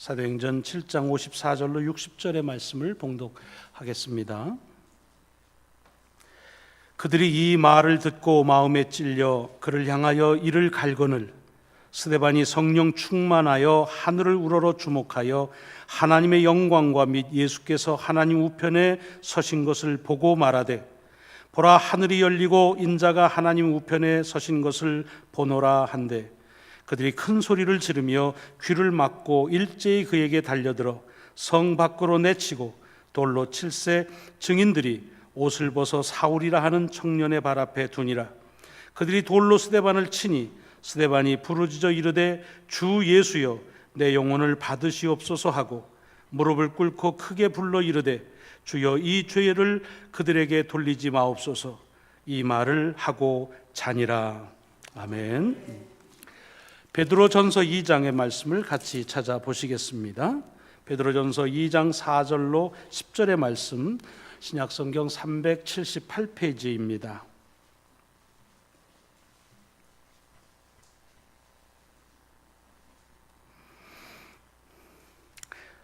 사도행전 7장 54절로 60절의 말씀을 봉독하겠습니다. 그들이 이 말을 듣고 마음에 찔려 그를 향하여 이를 갈거늘 스데반이 성령 충만하여 하늘을 우러러 주목하여 하나님의 영광과 및 예수께서 하나님 우편에 서신 것을 보고 말하되, 보라, 하늘이 열리고 인자가 하나님 우편에 서신 것을 보노라 한데, 그들이 큰 소리를 지르며 귀를 막고 일제히 그에게 달려들어 성 밖으로 내치고 돌로 칠세 증인들이 옷을 벗어 사울이라 하는 청년의 발 앞에 두니라. 그들이 돌로 스데반을 치니 스데반이 부르짖어 이르되, 주 예수여, 내 영혼을 받으시옵소서 하고 무릎을 꿇고 크게 불러 이르되, 주여, 이 죄를 그들에게 돌리지 마옵소서. 이 말을 하고 자니라. 아멘. 베드로전서 2장의 말씀을 같이 찾아보시겠습니다. 베드로전서 2장 4절로 10절의 말씀, 신약성경 378페이지입니다.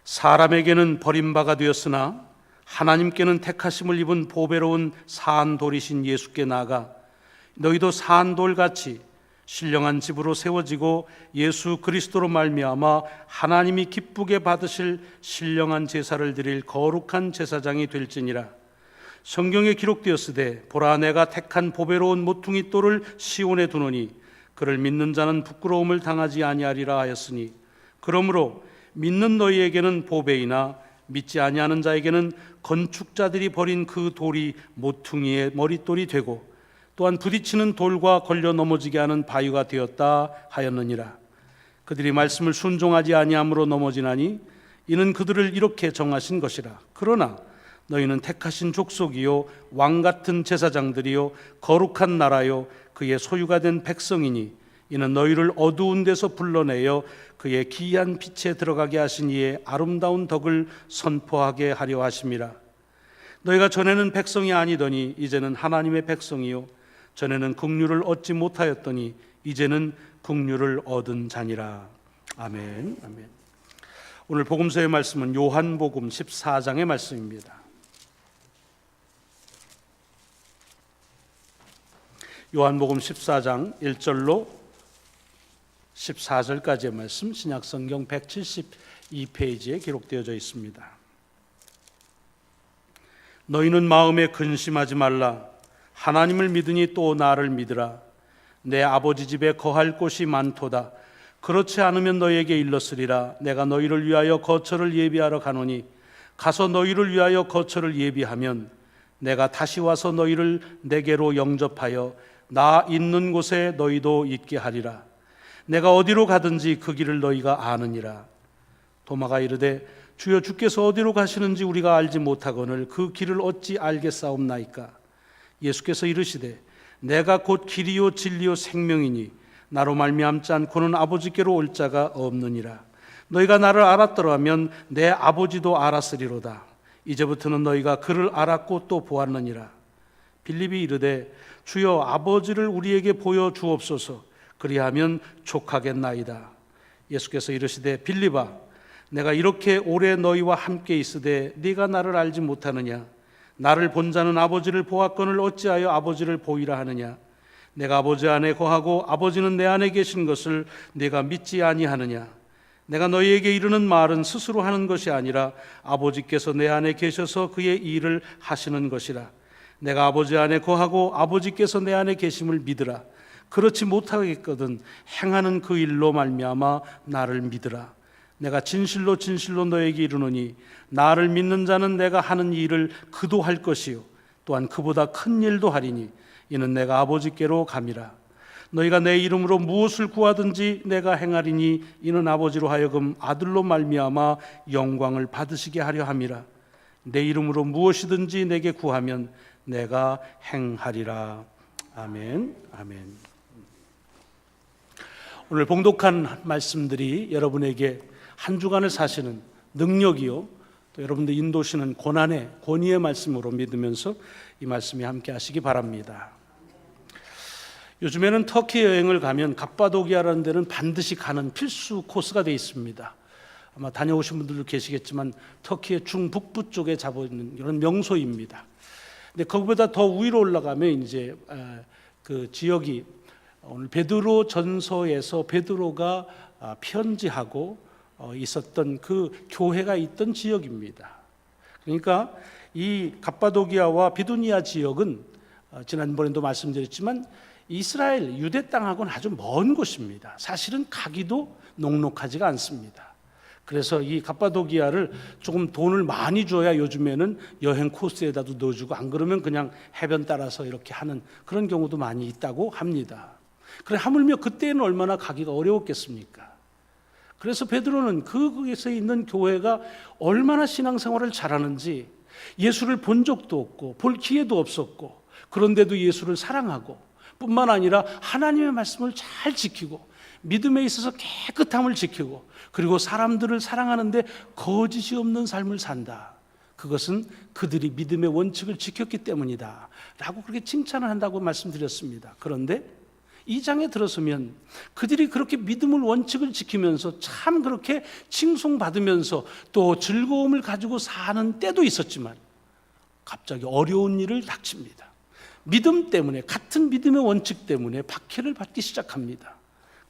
사람에게는 버림받아 되었으나 하나님께는 택하심을 입은 보배로운 사한 돌이신 예수께 나아가 너희도 사한 돌같이 신령한 집으로 세워지고 예수 그리스도로 말미암아 하나님이 기쁘게 받으실 신령한 제사를 드릴 거룩한 제사장이 될지니라. 성경에 기록되었으되, 보라, 내가 택한 보배로운 모퉁이 돌을 시온에 두노니 그를 믿는 자는 부끄러움을 당하지 아니하리라 하였으니, 그러므로 믿는 너희에게는 보배이나 믿지 아니하는 자에게는 건축자들이 버린 그 돌이 모퉁이의 머릿돌이 되고 또한 부딪히는 돌과 걸려 넘어지게 하는 바위가 되었다 하였느니라. 그들이 말씀을 순종하지 아니함으로 넘어지나니 이는 그들을 이렇게 정하신 것이라. 그러나 너희는 택하신 족속이요 왕 같은 제사장들이요 거룩한 나라요 그의 소유가 된 백성이니 이는 너희를 어두운 데서 불러내어 그의 기이한 빛에 들어가게 하신 이의 아름다운 덕을 선포하게 하려 하심이라. 너희가 전에는 백성이 아니더니 이제는 하나님의 백성이요 전에는 긍휼을 얻지 못하였더니 이제는 긍휼을 얻은 자니라. 아멘. 아멘. 오늘 복음서의 말씀은 요한복음 14장의 말씀입니다. 요한복음 14장 1절로 14절까지의 말씀, 신약성경 172페이지에 기록되어져 있습니다. 너희는 마음에 근심하지 말라. 하나님을 믿으니 또 나를 믿으라. 내 아버지 집에 거할 곳이 많도다. 그렇지 않으면 너희에게 일렀으리라. 내가 너희를 위하여 거처를 예비하러 가노니 가서 너희를 위하여 거처를 예비하면 내가 다시 와서 너희를 내게로 영접하여 나 있는 곳에 너희도 있게 하리라. 내가 어디로 가든지 그 길을 너희가 아느니라. 도마가 이르되, 주여, 주께서 어디로 가시는지 우리가 알지 못하거늘 그 길을 어찌 알겠사옵나이까. 예수께서 이르시되, 내가 곧 길이요 진리요 생명이니 나로 말미암지 않고는 아버지께로 올 자가 없느니라. 너희가 나를 알았더라면 내 아버지도 알았으리로다. 이제부터는 너희가 그를 알았고 또 보았느니라. 빌립이 이르되, 주여, 아버지를 우리에게 보여 주옵소서. 그리하면 족하겠나이다. 예수께서 이르시되, 빌립아, 내가 이렇게 오래 너희와 함께 있으되 네가 나를 알지 못하느냐? 나를 본 자는 아버지를 보았거늘 어찌하여 아버지를 보이라 하느냐? 내가 아버지 안에 거하고 아버지는 내 안에 계신 것을 네가 믿지 아니하느냐? 내가 너희에게 이르는 말은 스스로 하는 것이 아니라 아버지께서 내 안에 계셔서 그의 일을 하시는 것이라. 내가 아버지 안에 거하고 아버지께서 내 안에 계심을 믿으라. 그렇지 못하겠거든 행하는 그 일로 말미암아 나를 믿으라. 내가 진실로 진실로 너에게 이르노니 나를 믿는 자는 내가 하는 일을 그도 할 것이요 또한 그보다 큰 일도 하리니 이는 내가 아버지께로 감이라. 너희가 내 이름으로 무엇을 구하든지 내가 행하리니 이는 아버지로 하여금 아들로 말미암아 영광을 받으시게 하려 함이라. 내 이름으로 무엇이든지 내게 구하면 내가 행하리라. 아멘. 아멘. 오늘 봉독한 말씀들이 여러분에게 한 주간을 사시는 능력이요 또 여러분들 인도시는 고난의 권위의 말씀으로 믿으면서 이 말씀이 함께 하시기 바랍니다. 요즘에는 터키 여행을 가면 갑바도기아라는 데는 반드시 가는 필수 코스가 되어 있습니다. 아마 다녀오신 분들도 계시겠지만 터키의 중북부 쪽에 잡아있는 이런 명소입니다. 근데 거기보다 더 위로 올라가면 이제 그 지역이 오늘 베드로 전서에서 베드로가 편지하고 있었던 그 교회가 있던 지역입니다. 그러니까 이 갑바도기아와 비두니아 지역은 지난번에도 말씀드렸지만 이스라엘 유대 땅하고는 아주 먼 곳입니다. 사실은 가기도 녹록하지가 않습니다. 그래서 이 갑바도기아를 조금 돈을 많이 줘야 요즘에는 여행 코스에다도 넣어주고, 안 그러면 그냥 해변 따라서 이렇게 하는 그런 경우도 많이 있다고 합니다. 그래 하물며 그때는 얼마나 가기가 어려웠겠습니까? 그래서 베드로는 그곳에 있는 교회가 얼마나 신앙생활을 잘하는지, 예수를 본 적도 없고 볼 기회도 없었고, 그런데도 예수를 사랑하고 뿐만 아니라 하나님의 말씀을 잘 지키고 믿음에 있어서 깨끗함을 지키고, 그리고 사람들을 사랑하는데 거짓이 없는 삶을 산다. 그것은 그들이 믿음의 원칙을 지켰기 때문이다 라고 그렇게 칭찬을 한다고 말씀드렸습니다. 그런데 이 장에 들어서면 그들이 그렇게 믿음을 원칙을 지키면서 참 그렇게 칭송받으면서 또 즐거움을 가지고 사는 때도 있었지만 갑자기 어려운 일을 닥칩니다. 믿음 때문에, 같은 믿음의 원칙 때문에 박해를 받기 시작합니다.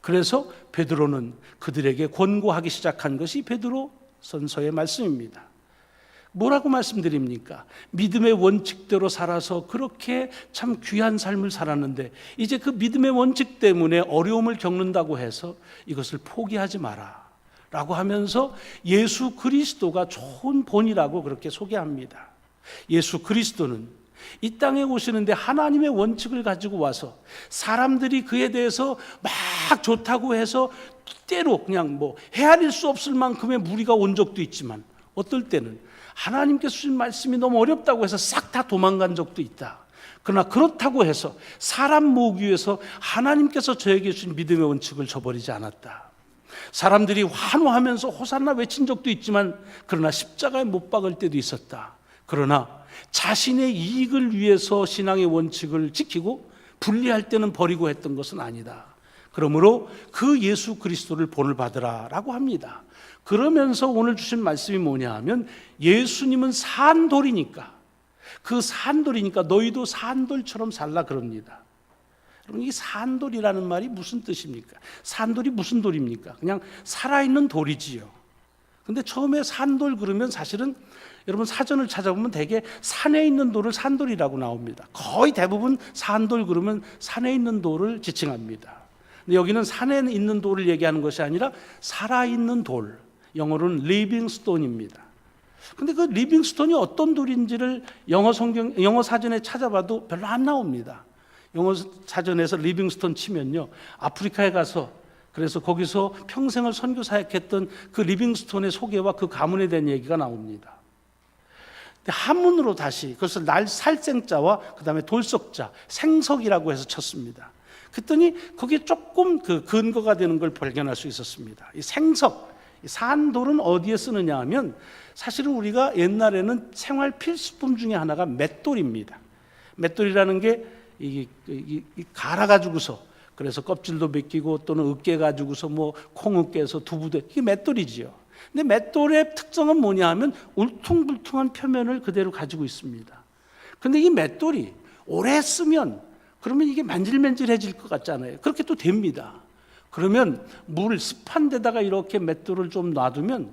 그래서 베드로는 그들에게 권고하기 시작한 것이 베드로 선서의 말씀입니다. 뭐라고 말씀드립니까? 믿음의 원칙대로 살아서 그렇게 참 귀한 삶을 살았는데 이제 그 믿음의 원칙 때문에 어려움을 겪는다고 해서 이것을 포기하지 마라 라고 하면서 예수 그리스도가 좋은 본이라고 그렇게 소개합니다. 예수 그리스도는 이 땅에 오시는데 하나님의 원칙을 가지고 와서 사람들이 그에 대해서 막 좋다고 해서 때로 그냥 헤아릴 수 없을 만큼의 무리가 온 적도 있지만, 어떨 때는 하나님께서 주신 말씀이 너무 어렵다고 해서 싹 다 도망간 적도 있다. 그러나 그렇다고 해서 사람 모으기 위해서 하나님께서 저에게 주신 믿음의 원칙을 저버리지 않았다. 사람들이 환호하면서 호산나 외친 적도 있지만, 그러나 십자가에 못 박을 때도 있었다. 그러나 자신의 이익을 위해서 신앙의 원칙을 지키고 분리할 때는 버리고 했던 것은 아니다. 그러므로 그 예수 그리스도를 본을 받으라 라고 합니다. 그러면서 오늘 주신 말씀이 뭐냐 하면, 예수님은 산돌이니까, 그 산돌이니까 너희도 산돌처럼 살라 그럽니다. 여러분, 이 산돌이라는 말이 무슨 뜻입니까? 산돌이 무슨 돌입니까? 그냥 살아있는 돌이지요. 근데 처음에 산돌 그러면 사실은 여러분 사전을 찾아보면 대개 산에 있는 돌을 산돌이라고 나옵니다. 거의 대부분 산돌 그러면 산에 있는 돌을 지칭합니다. 근데 여기는 산에 있는 돌을 얘기하는 것이 아니라 살아있는 돌, 영어로는 리빙 스톤입니다. 근데 그 리빙 스톤이 어떤 돌인지를 영어 사전에 찾아봐도 별로 안 나옵니다. 영어 사전에서 리빙 스톤 치면요, 아프리카에 가서 그래서 거기서 평생을 선교 사역했던 그 리빙스톤의 소개와 그 가문에 대한 얘기가 나옵니다. 한문으로 다시 그것을 살생자와 그 다음에 돌석자, 생석이라고 해서 쳤습니다. 그랬더니 거기에 조금 그 근거가 되는 걸 발견할 수 있었습니다. 이 생석, 산돌은 어디에 쓰느냐 하면, 사실은 우리가 옛날에는 생활 필수품 중에 하나가 맷돌입니다. 맷돌이라는 게 갈아가지고서, 그래서 껍질도 벗기고 또는 으깨 가지고서 콩 으깨서 두부도, 이게 맷돌이지요. 근데 맷돌의 특성은 뭐냐 하면 울퉁불퉁한 표면을 그대로 가지고 있습니다. 근데 이 맷돌이 오래 쓰면 그러면 이게 만질만질해질 것 같잖아요. 그렇게 또 됩니다. 그러면 습한 데다가 이렇게 맷돌을 좀 놔두면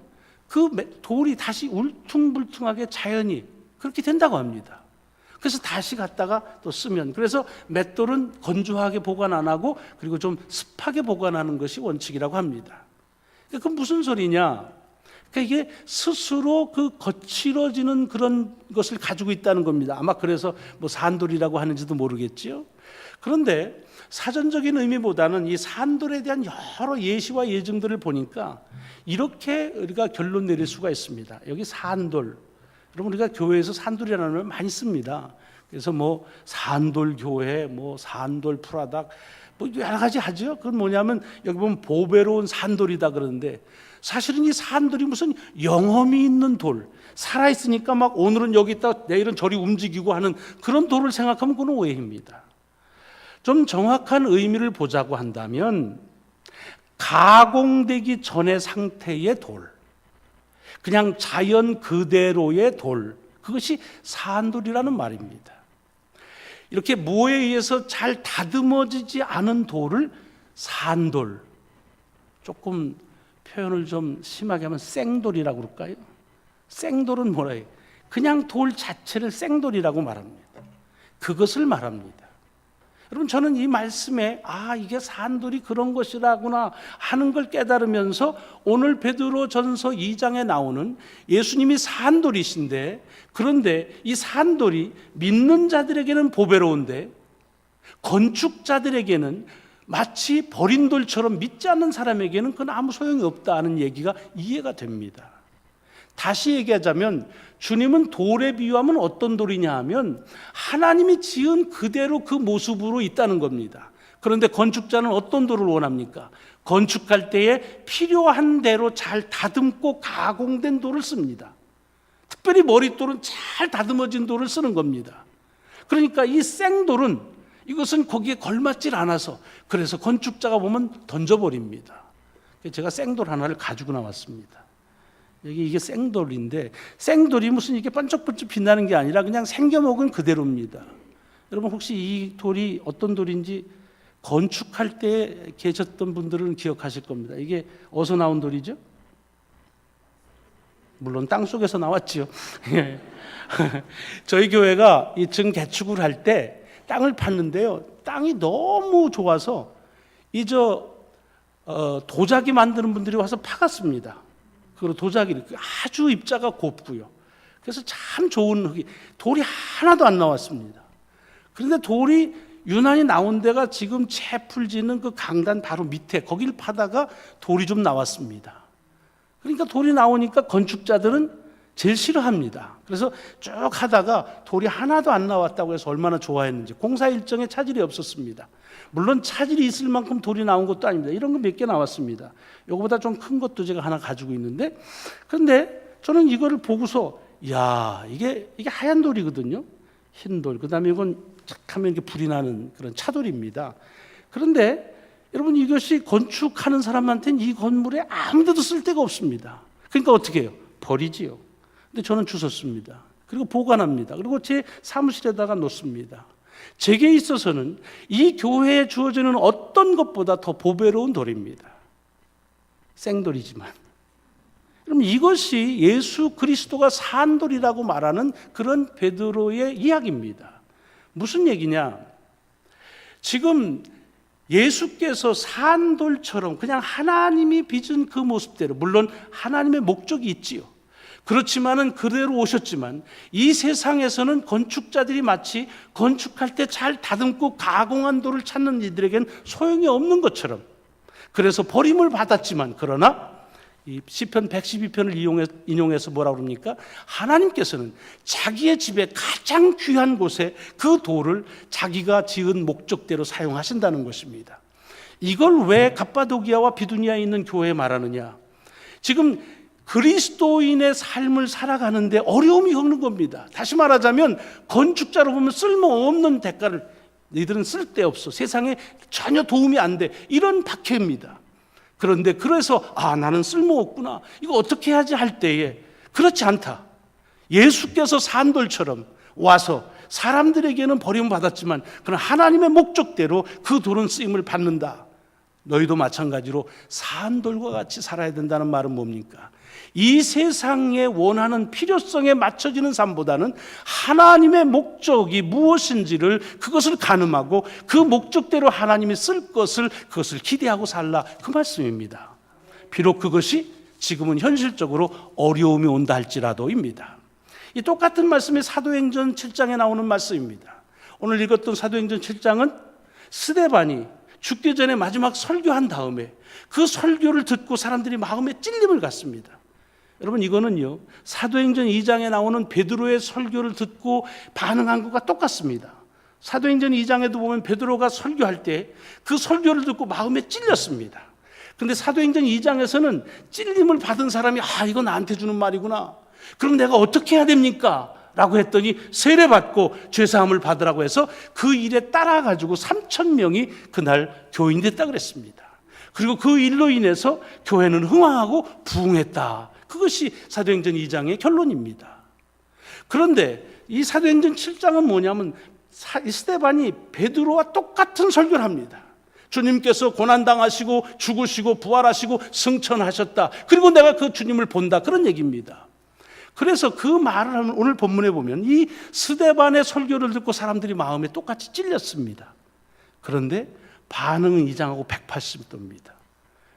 그 돌이 다시 울퉁불퉁하게 자연히 그렇게 된다고 합니다. 그래서 다시 갖다가 또 쓰면, 그래서 맷돌은 건조하게 보관 안 하고 그리고 좀 습하게 보관하는 것이 원칙이라고 합니다. 그게 무슨 소리냐? 그러니까 이게 스스로 그 거칠어지는 그런 것을 가지고 있다는 겁니다. 아마 그래서 산돌이라고 하는지도 모르겠지요. 그런데 사전적인 의미보다는 이 산돌에 대한 여러 예시와 예증들을 보니까 이렇게 우리가 결론 내릴 수가 있습니다. 여기 산돌, 여러분 우리가 교회에서 산돌이라는 말 많이 씁니다. 그래서 산돌교회, 산돌 프라닥, 여러 가지 하죠. 그건 뭐냐면 여기 보면 보배로운 산돌이다 그러는데, 사실은 이 산돌이 무슨 영험이 있는 돌, 살아있으니까 오늘은 여기 있다 내일은 저리 움직이고 하는 그런 돌을 생각하면 그건 오해입니다. 좀 정확한 의미를 보자고 한다면 가공되기 전의 상태의 돌, 그냥 자연 그대로의 돌, 그것이 산돌이라는 말입니다. 이렇게 뭐에 의해서 잘 다듬어지지 않은 돌을 산돌, 조금 표현을 좀 심하게 하면 생돌이라고 그럴까요? 생돌은 뭐라 해요? 그냥 돌 자체를 생돌이라고 말합니다. 그것을 말합니다. 여러분, 저는 이 말씀에 이게 산돌이 그런 것이라구나 하는 걸 깨달으면서 오늘 베드로전서 2장에 나오는 예수님이 산돌이신데, 그런데 이 산돌이 믿는 자들에게는 보배로운데 건축자들에게는 마치 버린 돌처럼 믿지 않는 사람에게는 그건 아무 소용이 없다는 얘기가 이해가 됩니다. 다시 얘기하자면 주님은 돌에 비유하면 어떤 돌이냐 하면 하나님이 지은 그대로 그 모습으로 있다는 겁니다. 그런데 건축자는 어떤 돌을 원합니까? 건축할 때에 필요한 대로 잘 다듬고 가공된 돌을 씁니다. 특별히 머릿돌은 잘 다듬어진 돌을 쓰는 겁니다. 그러니까 이 생돌은 이것은 거기에 걸맞질 않아서 그래서 건축자가 보면 던져버립니다. 제가 생돌 하나를 가지고 나왔습니다. 이게 생돌인데, 생돌이 무슨 이게 번쩍번쩍 빛나는 게 아니라 그냥 생겨먹은 그대로입니다. 여러분, 혹시 이 돌이 어떤 돌인지 건축할 때 계셨던 분들은 기억하실 겁니다. 이게 어디서 나온 돌이죠? 물론 땅속에서 나왔지요. 저희 교회가 이 증 개축을 할 때 땅을 팠는데요, 땅이 너무 좋아서 도자기 만드는 분들이 와서 파갔습니다. 그리고 도자기를 아주 입자가 곱고요. 그래서 참 좋은 흙이, 돌이 하나도 안 나왔습니다. 그런데 돌이 유난히 나온 데가 지금 채풀 짓는 그 강단 바로 밑에, 거기를 파다가 돌이 좀 나왔습니다. 그러니까 돌이 나오니까 건축자들은 제일 싫어합니다. 그래서 쭉 하다가 돌이 하나도 안 나왔다고 해서 얼마나 좋아했는지, 공사 일정에 차질이 없었습니다. 물론 차질이 있을 만큼 돌이 나온 것도 아닙니다. 이런 거 몇 개 나왔습니다. 이거보다 좀 큰 것도 제가 하나 가지고 있는데, 그런데 저는 이거를 보고서 이게 하얀 돌이거든요. 흰 돌. 그다음에 이건 착 하면 이렇게 불이 나는 그런 차돌입니다. 그런데 여러분, 이것이 건축하는 사람한테는 이 건물에 아무 데도 쓸 데가 없습니다. 그러니까 어떻게 해요? 버리지요. 근데 저는 주웠습니다. 그리고 보관합니다. 그리고 제 사무실에다가 놓습니다. 제게 있어서는 이 교회에 주어지는 어떤 것보다 더 보배로운 돌입니다. 생돌이지만. 그럼 이것이 예수 그리스도가 산돌이라고 말하는 그런 베드로의 이야기입니다. 무슨 얘기냐? 지금 예수께서 산돌처럼 그냥 하나님이 빚은 그 모습대로, 물론 하나님의 목적이 있지요. 그렇지만은 그대로 오셨지만 이 세상에서는 건축자들이 마치 건축할 때 잘 다듬고 가공한 돌을 찾는 이들에겐 소용이 없는 것처럼, 그래서 버림을 받았지만, 그러나 이 시편 112편을 인용해서 뭐라고 그럽니까? 하나님께서는 자기의 집에 가장 귀한 곳에 그 돌을 자기가 지은 목적대로 사용하신다는 것입니다. 이걸 왜 갑바도기아와 비두니아에 있는 교회에 말하느냐? 지금 그리스도인의 삶을 살아가는데 어려움이 오는 겁니다. 다시 말하자면 건축자로 보면 쓸모없는 대가를, 너희들은 쓸데없어, 세상에 전혀 도움이 안 돼, 이런 박해입니다. 그런데 그래서 나는 쓸모없구나, 이거 어떻게 해야지 할 때에, 그렇지 않다. 예수께서 산돌처럼 와서 사람들에게는 버림받았지만 그러나 하나님의 목적대로 그 돌은 쓰임을 받는다. 너희도 마찬가지로 산돌과 같이 살아야 된다는 말은 뭡니까? 이 세상에 원하는 필요성에 맞춰지는 삶보다는 하나님의 목적이 무엇인지를, 그것을 가늠하고 그 목적대로 하나님이 쓸 것을, 그것을 기대하고 살라, 그 말씀입니다. 비록 그것이 지금은 현실적으로 어려움이 온다 할지라도입니다. 이 똑같은 말씀이 사도행전 7장에 나오는 말씀입니다. 오늘 읽었던 사도행전 7장은 스데반이 죽기 전에 마지막 설교한 다음에 그 설교를 듣고 사람들이 마음에 찔림을 갖습니다. 여러분, 이거는요, 사도행전 2장에 나오는 베드로의 설교를 듣고 반응한 것과 똑같습니다. 사도행전 2장에도 보면 베드로가 설교할 때 그 설교를 듣고 마음에 찔렸습니다. 그런데 사도행전 2장에서는 찔림을 받은 사람이 이거 나한테 주는 말이구나, 그럼 내가 어떻게 해야 됩니까? 라고 했더니 세례받고 죄사함을 받으라고 해서 그 일에 따라가지고 3,000명이 그날 교인이 됐다 그랬습니다. 그리고 그 일로 인해서 교회는 흥왕하고 부흥했다. 그것이 사도행전 2장의 결론입니다. 그런데 이 사도행전 7장은 뭐냐면 스데반이 베드로와 똑같은 설교를 합니다. 주님께서 고난당하시고 죽으시고 부활하시고 승천하셨다. 그리고 내가 그 주님을 본다. 그런 얘기입니다. 그래서 그 말을 하면 오늘 본문에 보면 이 스데반의 설교를 듣고 사람들이 마음에 똑같이 찔렸습니다. 그런데 반응은 2장하고 180도입니다.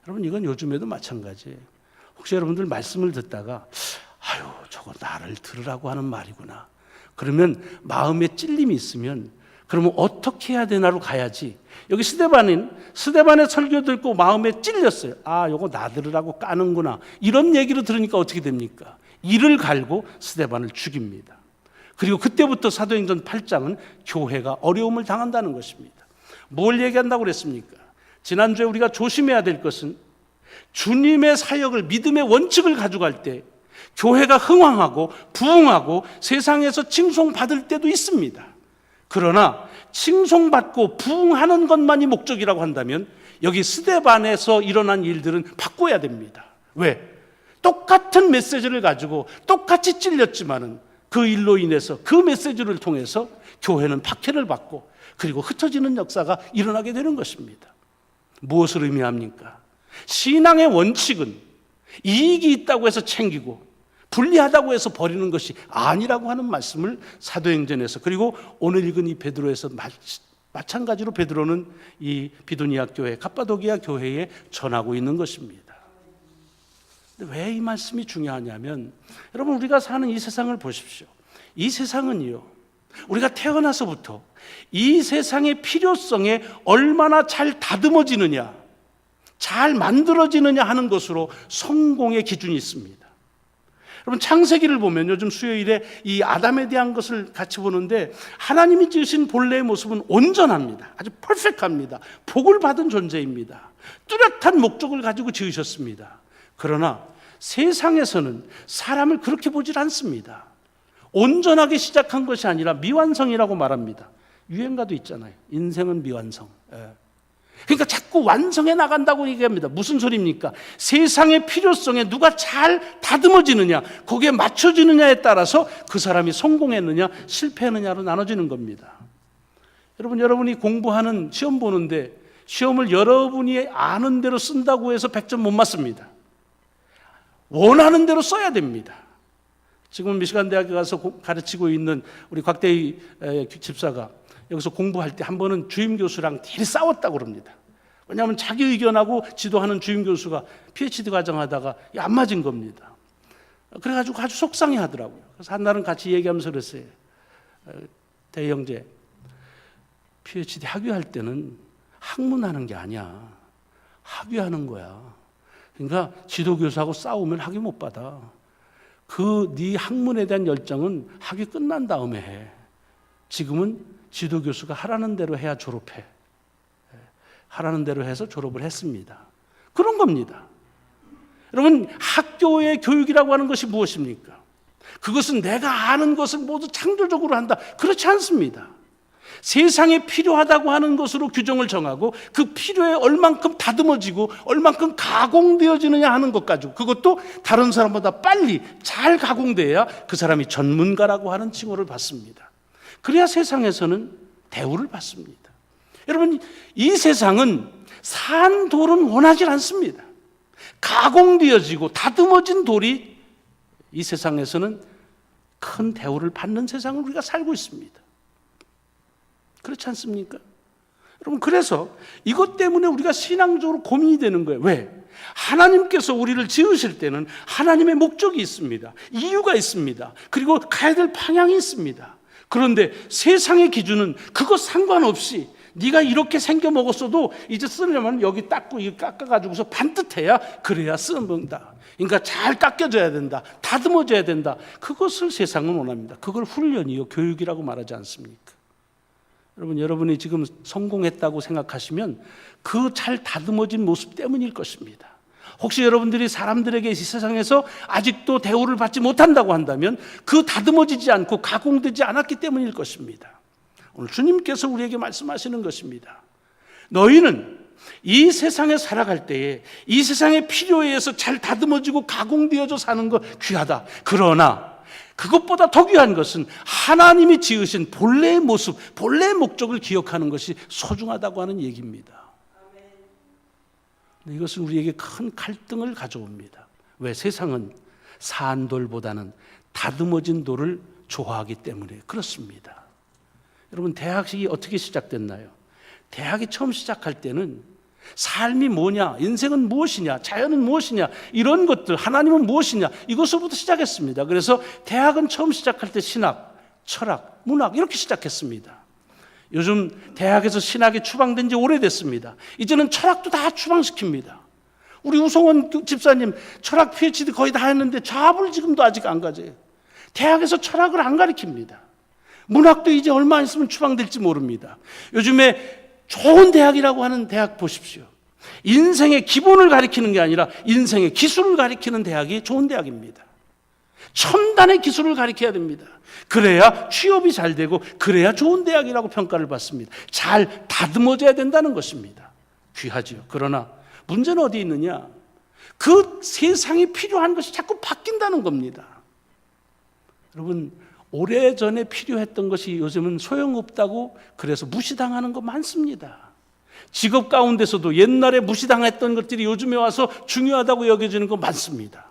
여러분, 이건 요즘에도 마찬가지예요. 혹시 여러분들 말씀을 듣다가 아유, 저거 나를 들으라고 하는 말이구나. 그러면 마음에 찔림이 있으면 그러면 어떻게 해야 되나로 가야지. 여기 스데반의 설교 듣고 마음에 찔렸어요. 아, 요거 나 들으라고 까는구나. 이런 얘기를 들으니까 어떻게 됩니까? 이를 갈고 스데반을 죽입니다. 그리고 그때부터 사도행전 8장은 교회가 어려움을 당한다는 것입니다. 뭘 얘기한다고 그랬습니까? 지난주에 우리가 조심해야 될 것은 주님의 사역을, 믿음의 원칙을 가져갈 때 교회가 흥왕하고 부흥하고 세상에서 칭송받을 때도 있습니다. 그러나 칭송받고 부흥하는 것만이 목적이라고 한다면 여기 스데반에서 일어난 일들은 바꿔야 됩니다. 왜? 똑같은 메시지를 가지고 똑같이 찔렸지만은 그 일로 인해서 그 메시지를 통해서 교회는 박해를 받고 그리고 흩어지는 역사가 일어나게 되는 것입니다. 무엇을 의미합니까? 신앙의 원칙은 이익이 있다고 해서 챙기고 불리하다고 해서 버리는 것이 아니라고 하는 말씀을 사도행전에서, 그리고 오늘 읽은 이 베드로에서 마찬가지로 베드로는 이 비두니아 교회, 갑바도기아 교회에 전하고 있는 것입니다. 왜 이 말씀이 중요하냐면, 여러분, 우리가 사는 이 세상을 보십시오. 이 세상은요, 우리가 태어나서부터 이 세상의 필요성에 얼마나 잘 다듬어지느냐, 잘 만들어지느냐 하는 것으로 성공의 기준이 있습니다. 여러분, 창세기를 보면 요즘 수요일에 이 아담에 대한 것을 같이 보는데 하나님이 지으신 본래의 모습은 온전합니다. 아주 퍼펙트합니다. 복을 받은 존재입니다. 뚜렷한 목적을 가지고 지으셨습니다. 그러나 세상에서는 사람을 그렇게 보질 않습니다. 온전하게 시작한 것이 아니라 미완성이라고 말합니다. 유행가도 있잖아요. 인생은 미완성. 그러니까 자꾸 완성해 나간다고 얘기합니다. 무슨 소리입니까? 세상의 필요성에 누가 잘 다듬어지느냐, 거기에 맞춰지느냐에 따라서 그 사람이 성공했느냐 실패했느냐로 나눠지는 겁니다. 여러분이 공부하는 시험 보는데 시험을 여러분이 아는 대로 쓴다고 해서 100점 못 맞습니다. 원하는 대로 써야 됩니다. 지금 미시간 대학에 가서 가르치고 있는 우리 곽대희 집사가 여기서 공부할 때 한 번은 주임 교수랑 되게 싸웠다고 그럽니다. 왜냐하면 자기 의견하고 지도하는 주임 교수가 PhD 과정하다가 안 맞은 겁니다. 그래가지고 아주 속상해 하더라고요. 그래서 한 날은 같이 얘기하면서 그랬어요. 대희 형제, PhD 학위할 때는 학문하는 게 아니야. 학위하는 거야. 그러니까 지도교수하고 싸우면 학위 못 받아. 네 학문에 대한 열정은 학위 끝난 다음에 해. 지금은 지도교수가 하라는 대로 해야 졸업해. 하라는 대로 해서 졸업을 했습니다. 그런 겁니다. 여러분, 학교의 교육이라고 하는 것이 무엇입니까? 그것은 내가 아는 것을 모두 창조적으로 한다. 그렇지 않습니다. 세상에 필요하다고 하는 것으로 규정을 정하고 그 필요에 얼만큼 다듬어지고 얼만큼 가공되어지느냐 하는 것 가지고, 그것도 다른 사람보다 빨리 잘 가공돼야 그 사람이 전문가라고 하는 칭호를 받습니다. 그래야 세상에서는 대우를 받습니다. 여러분, 이 세상은 산 돌은 원하지 않습니다. 가공되어지고 다듬어진 돌이 이 세상에서는 큰 대우를 받는 세상을 우리가 살고 있습니다. 그렇지 않습니까? 여러분, 그래서 이것 때문에 우리가 신앙적으로 고민이 되는 거예요. 왜? 하나님께서 우리를 지으실 때는 하나님의 목적이 있습니다. 이유가 있습니다. 그리고 가야 될 방향이 있습니다. 그런데 세상의 기준은 그것 상관없이 네가 이렇게 생겨 먹었어도 이제 쓰려면 여기 닦고 이거 깎아가지고서 반듯해야 그래야 쓰는다. 그러니까 잘 깎여져야 된다. 다듬어져야 된다. 그것을 세상은 원합니다. 그걸 훈련이요, 교육이라고 말하지 않습니까? 여러분이 지금 성공했다고 생각하시면 그 잘 다듬어진 모습 때문일 것입니다. 혹시 여러분들이 사람들에게 이 세상에서 아직도 대우를 받지 못한다고 한다면 그 다듬어지지 않고 가공되지 않았기 때문일 것입니다. 오늘 주님께서 우리에게 말씀하시는 것입니다. 너희는 이 세상에 살아갈 때에 이 세상의 필요에 의해서 잘 다듬어지고 가공되어져 사는 거 귀하다. 그러나 그것보다 더 귀한 것은 하나님이 지으신 본래의 모습, 본래의 목적을 기억하는 것이 소중하다고 하는 얘기입니다. 이것은 우리에게 큰 갈등을 가져옵니다. 왜? 세상은 산돌보다는 다듬어진 돌을 좋아하기 때문에 그렇습니다. 여러분, 대학이 어떻게 시작됐나요? 대학이 처음 시작할 때는 삶이 뭐냐, 인생은 무엇이냐, 자연은 무엇이냐, 이런 것들, 하나님은 무엇이냐, 이것으로부터 시작했습니다. 그래서 대학은 처음 시작할 때 신학, 철학, 문학 이렇게 시작했습니다. 요즘 대학에서 신학이 추방된 지 오래됐습니다. 이제는 철학도 다 추방시킵니다. 우리 우성원 집사님 철학 PhD 거의 다 했는데 잡을 지금도 아직 안 가져요. 대학에서 철학을 안 가르칩니다. 문학도 이제 얼마 안 있으면 추방될지 모릅니다. 요즘에 좋은 대학이라고 하는 대학 보십시오. 인생의 기본을 가르치는 게 아니라 인생의 기술을 가르치는 대학이 좋은 대학입니다. 첨단의 기술을 가르쳐야 됩니다. 그래야 취업이 잘 되고 그래야 좋은 대학이라고 평가를 받습니다. 잘 다듬어져야 된다는 것입니다. 귀하지요. 그러나 문제는 어디 있느냐? 그 세상에 필요한 것이 자꾸 바뀐다는 겁니다. 여러분, 오래전에 필요했던 것이 요즘은 소용없다고 그래서 무시당하는 거 많습니다. 직업 가운데서도 옛날에 무시당했던 것들이 요즘에 와서 중요하다고 여겨지는 거 많습니다.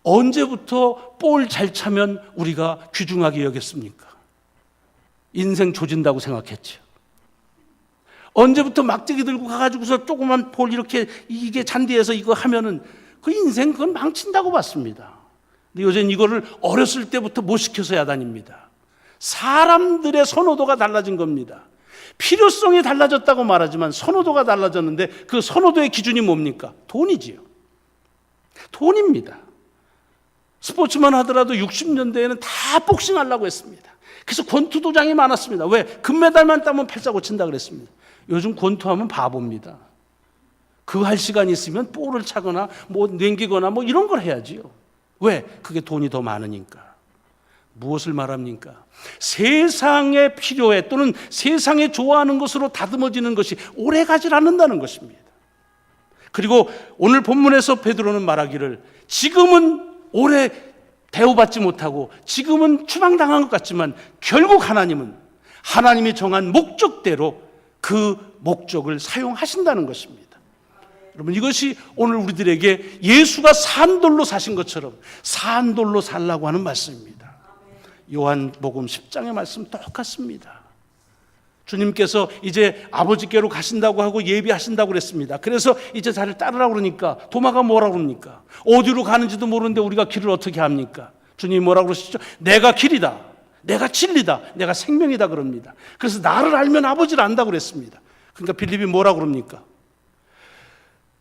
언제부터 볼 잘 차면 우리가 귀중하게 여겼습니까? 인생 조진다고 생각했죠. 언제부터 막대기 들고 가가지고서 조그만 볼 이렇게 이게 잔디에서 이거 하면은 그 인생 그건 망친다고 봤습니다. 근데 요새는 이거를 어렸을 때부터 못 시켜서야 다닙니다. 사람들의 선호도가 달라진 겁니다. 필요성이 달라졌다고 말하지만 선호도가 달라졌는데 그 선호도의 기준이 뭡니까? 돈이지요. 돈입니다. 스포츠만 하더라도 60년대에는 다 복싱하려고 했습니다. 그래서 권투도장이 많았습니다. 왜? 금메달만 따면 팔자 고친다 그랬습니다. 요즘 권투하면 바보입니다. 그 할 시간이 있으면 볼을 차거나 뭐 냉기거나 뭐 이런 걸 해야지요. 왜? 그게 돈이 더 많으니까. 무엇을 말합니까? 세상에 필요해 또는 세상에 좋아하는 것으로 다듬어지는 것이 오래가지 않는다는 것입니다. 그리고 오늘 본문에서 베드로는 말하기를 지금은 오래 대우받지 못하고 지금은 추방당한 것 같지만 결국 하나님이 정한 목적대로 그 목적을 사용하신다는 것입니다. 여러분, 이것이 오늘 우리들에게 예수가 산돌로 사신 것처럼 산돌로 살라고 하는 말씀입니다. 요한복음 10장의 말씀 똑같습니다. 주님께서 이제 아버지께로 가신다고 하고 예비하신다고 그랬습니다. 그래서 이제 자를 따르라고 그러니까 도마가 뭐라고 그럽니까? 어디로 가는지도 모르는데 우리가 길을 어떻게 합니까? 주님이 뭐라고 그러시죠? 내가 길이다, 내가 진리다, 내가 생명이다 그럽니다. 그래서 나를 알면 아버지를 안다고 그랬습니다. 그러니까 빌립이 뭐라고 그럽니까?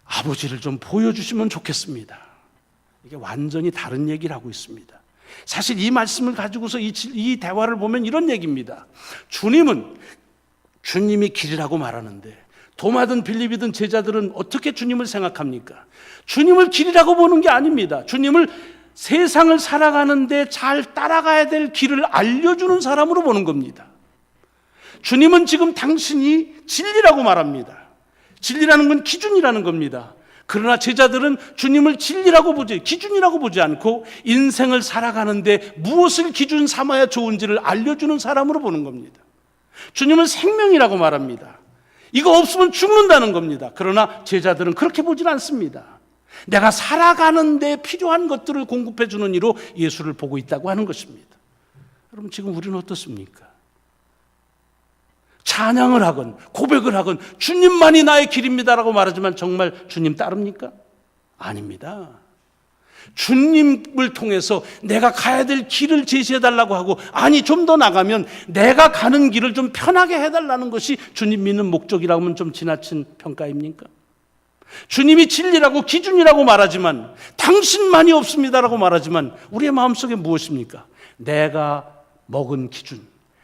아버지를 좀 보여주시면 좋겠습니다. 이게 완전히 다른 얘기를 하고 있습니다. 사실 이 말씀을 가지고서 이 대화를 보면 이런 얘기입니다. 주님이 길이라고 말하는데 도마든 빌립이든 제자들은 어떻게 주님을 생각합니까? 주님을 길이라고 보는 게 아닙니다. 주님을 세상을 살아가는데 잘 따라가야 될 길을 알려주는 사람으로 보는 겁니다. 주님은 지금 당신이 진리라고 말합니다. 진리라는 건 기준이라는 겁니다. 그러나 제자들은 주님을 진리라고 보지, 기준이라고 보지 않고 인생을 살아가는데 무엇을 기준 삼아야 좋은지를 알려주는 사람으로 보는 겁니다. 주님은 생명이라고 말합니다. 이거 없으면 죽는다는 겁니다. 그러나 제자들은 그렇게 보질 않습니다. 내가 살아가는데 필요한 것들을 공급해 주는 이로 예수를 보고 있다고 하는 것입니다. 여러분, 지금 우리는 어떻습니까? 찬양을 하건 고백을 하건 주님만이 나의 길입니다라고 말하지만 정말 주님 따릅니까? 아닙니다. 주님을 통해서 내가 가야 될 길을 제시해달라고 하고, 아니 좀 더 나가면 내가 가는 길을 좀 편하게 해달라는 것이 주님 믿는 목적이라고 하면 좀 지나친 평가입니까? 주님이 진리라고 기준이라고 말하지만 당신만이 없습니다라고 말하지만 우리의 마음속에 무엇입니까? 내가 먹은 기준,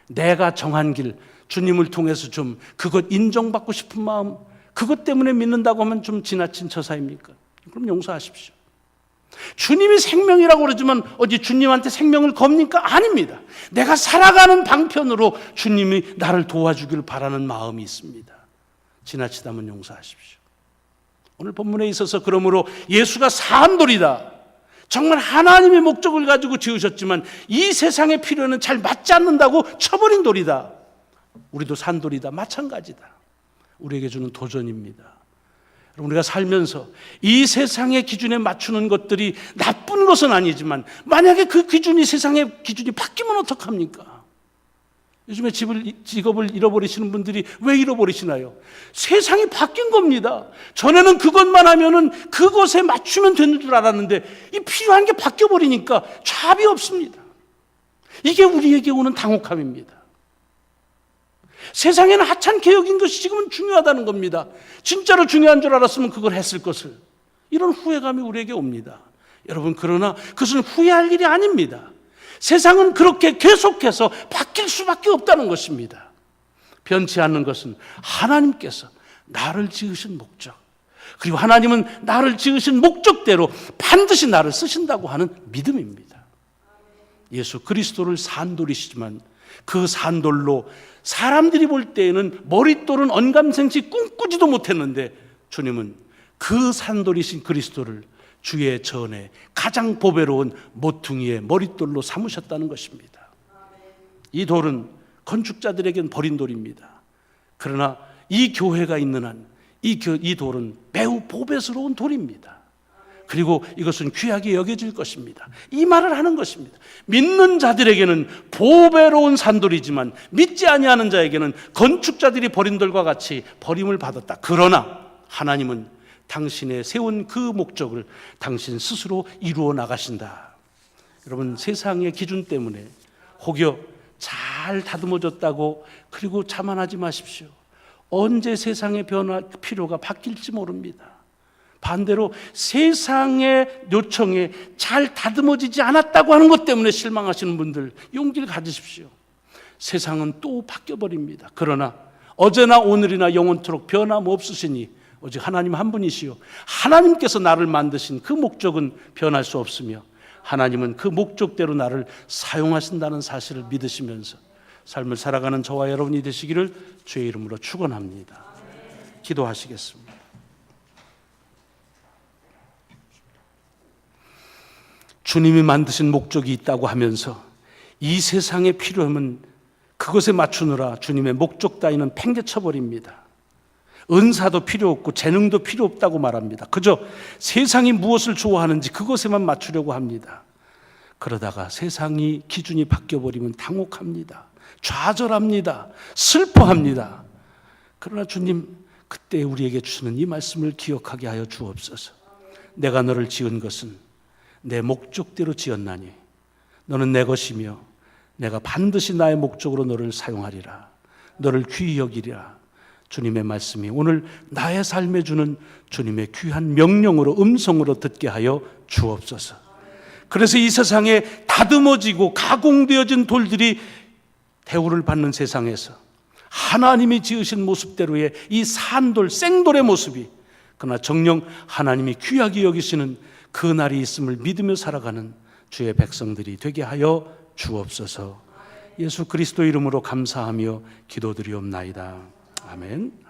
내가 정한 길, 주님을 통해서 좀 그것 인정받고 싶은 마음, 그것 때문에 믿는다고 하면 좀 지나친 처사입니까? 그럼 용서하십시오. 주님이 생명이라고 그러지만 어디 주님한테 생명을 겁니까? 아닙니다. 내가 살아가는 방편으로 주님이 나를 도와주길 바라는 마음이 있습니다. 지나치다면 용서하십시오. 오늘 본문에 있어서 그러므로 예수가 산돌이다, 정말 하나님의 목적을 가지고 지으셨지만 이 세상의 필요는 잘 맞지 않는다고 쳐버린 돌이다. 우리도 산돌이다, 마찬가지다. 우리에게 주는 도전입니다. 우리가 살면서 이 세상의 기준에 맞추는 것들이 나쁜 것은 아니지만 만약에 그 기준이, 세상의 기준이 바뀌면 어떡합니까? 요즘에 직업을 잃어버리시는 분들이 왜 잃어버리시나요? 세상이 바뀐 겁니다. 전에는 그것만 하면은 그것에 맞추면 되는 줄 알았는데 이 필요한 게 바뀌어버리니까 답이 없습니다. 이게 우리에게 오는 당혹함입니다. 세상에는 하찮게 개혁인 것이 지금은 중요하다는 겁니다. 진짜로 중요한 줄 알았으면 그걸 했을 것을. 이런 후회감이 우리에게 옵니다. 여러분, 그러나 그것은 후회할 일이 아닙니다. 세상은 그렇게 계속해서 바뀔 수밖에 없다는 것입니다. 변치 않는 것은 하나님께서 나를 지으신 목적, 그리고 하나님은 나를 지으신 목적대로 반드시 나를 쓰신다고 하는 믿음입니다. 예수 그리스도를 산돌이시지만 그 산돌로 사람들이 볼 때에는 머릿돌은 언감생시 꿈꾸지도 못했는데 주님은 그 산돌이신 그리스도를 주의 전에 가장 보배로운 모퉁이의 머릿돌로 삼으셨다는 것입니다. 이 돌은 건축자들에겐 버린 돌입니다. 그러나 이 교회가 있는 한 이 돌은 매우 보배스러운 돌입니다. 그리고 이것은 귀하게 여겨질 것입니다. 이 말을 하는 것입니다. 믿는 자들에게는 보배로운 산돌이지만 믿지 아니하는 자에게는 건축자들이 버린 돌과 같이 버림을 받았다. 그러나 하나님은 당신의 세운 그 목적을 당신 스스로 이루어 나가신다. 여러분, 세상의 기준 때문에 혹여 잘 다듬어졌다고 그리고 자만하지 마십시오. 언제 세상의 변화, 필요가 바뀔지 모릅니다. 반대로 세상의 요청에 잘 다듬어지지 않았다고 하는 것 때문에 실망하시는 분들, 용기를 가지십시오. 세상은 또 바뀌어버립니다. 그러나 어제나 오늘이나 영원토록 변함없으시니 오직 하나님 한 분이시요, 하나님께서 나를 만드신 그 목적은 변할 수 없으며 하나님은 그 목적대로 나를 사용하신다는 사실을 믿으시면서 삶을 살아가는 저와 여러분이 되시기를 주의 이름으로 축원합니다. 기도하시겠습니다. 주님이 만드신 목적이 있다고 하면서 이 세상의 필요함은 그것에 맞추느라 주님의 목적 따위는 팽개쳐버립니다. 은사도 필요 없고 재능도 필요 없다고 말합니다. 그저 세상이 무엇을 좋아하는지 그것에만 맞추려고 합니다. 그러다가 세상이 기준이 바뀌어버리면 당혹합니다. 좌절합니다. 슬퍼합니다. 그러나 주님, 그때 우리에게 주시는 이 말씀을 기억하게 하여 주옵소서. 내가 너를 지은 것은 내 목적대로 지었나니 너는 내 것이며 내가 반드시 나의 목적으로 너를 사용하리라. 너를 귀히 여기리라. 주님의 말씀이 오늘 나의 삶에 주는 주님의 귀한 명령으로, 음성으로 듣게 하여 주옵소서. 그래서 이 세상에 다듬어지고 가공되어진 돌들이 대우를 받는 세상에서 하나님이 지으신 모습대로의 이 산돌, 생돌의 모습이, 그러나 정녕 하나님이 귀하게 여기시는 그 날이 있음을 믿으며 살아가는 주의 백성들이 되게 하여 주옵소서. 예수 그리스도 이름으로 감사하며 기도드리옵나이다. 아멘.